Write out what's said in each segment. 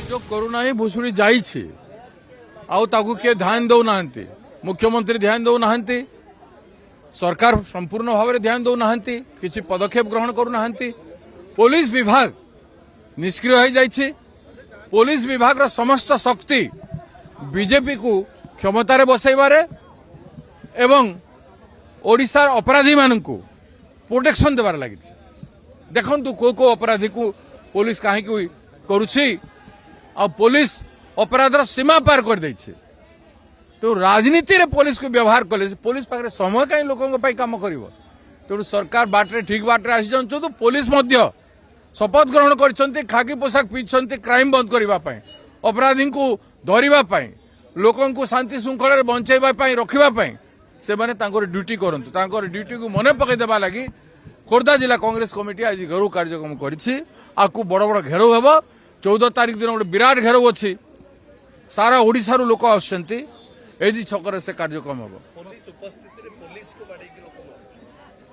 जो कोरोना ही भुसुड़ी जाइए आउ किए ध्यान दौना मुख्यमंत्री ध्यान दौना सरकार संपूर्ण भाव में ध्यान दौना किसी पदक्षेप ग्रहण करूना पुलिस विभाग निष्क्रिय हो जाइए पुलिस विभाग रा समस्त शक्ति बीजेपी को क्षमतार बसैबारे एवं ओडिशार अपराधी मानू प्रोटेक्शन देवार लगी देखु को अपराधी को पुलिस कहीं करुछि आ पुलिस अपराधर सीमा पार कर देछि तो राजनीति रे पुलिस को व्यवहार कले पुलिस पाखे समय कहीं लोकों काम कर तेणु सरकार बाटे ठीक बाटे आसी जाऊँ तो पुलिस मध्य शपथ ग्रहण कर खाकी पोशाक पीछे क्राइम बंद करने अपराधी को धरवाई लोकों को शांति श्रृंखला बचाइवाई रखापी से ड्यूटी करूँ ड्यूटी को मन पकईदेवा लगी खोर्धा जिला कांग्रेस कमिटी आज घेराव कार्यक्रम कर बड़ बड़ घेराव हम 14 तारिख दिन गोटे विराट घेराव अच्छी सारा ओडिशा लोक आजी छक से कार्यक्रम हम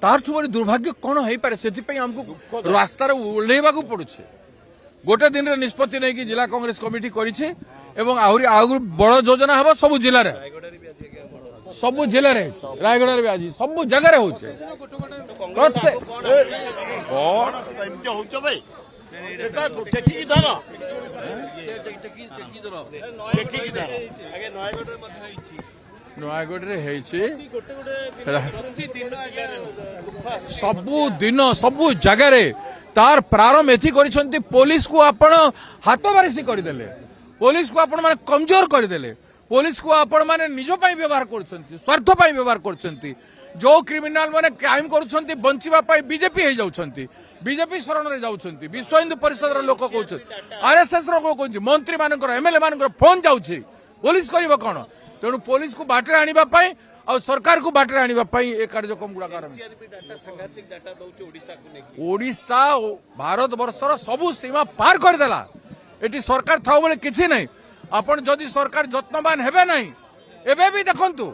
तारठू बड़ी दुर्भाग्य कौन हो पारे से आमको रास्तार ओह्लैवा पड़ू गोटे दिन निष्पत्ति नहीं कि जिला कांग्रेस कमिटी करी आगु बड़ योजना हम सब जिले रायगढ़ भी आज सब जगह नयगढ़ सबु दिन सबु जगार तार प्रारंभ एथि करिसेंती पुलिस को आपण हाथ बारिशी करदेले पुलिस को आपण माने कमजोर करदेले पुलिस को आपण माने निजो पाई व्यवहार करछंती स्वार्थ पाई व्यवहार करछंती जो क्रिमिनल माने क्राइम करछंती बंचिबा पाई बीजेपी हे जाउछंती बीजेपी शरण रे जाउछंती विश्व हिंदू परिषद रो लोक कहउछ आरएसएस रो लोक कहउछ मंत्री मानकर एमएलए मानकर फोन जाउछि पुलिस करिवो कोन तेणु पुलिस को बाटरे आनिबा पाई और सरकार को बाटरे आनिबा पाई ए कार्यक्रम गुडा ओडिशा भारत वर्षर सबु सीमा पार करदेला एटी सरकार थाउ बोले किछि नहीं आपण जदि सरकार जत्नवान हेबे नहीं एबे भी देखंतु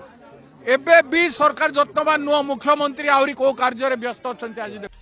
एबे भी सरकार जत्नवान नुह मुख्यमंत्री आउरी को कार्य रे व्यस्त अछंती आज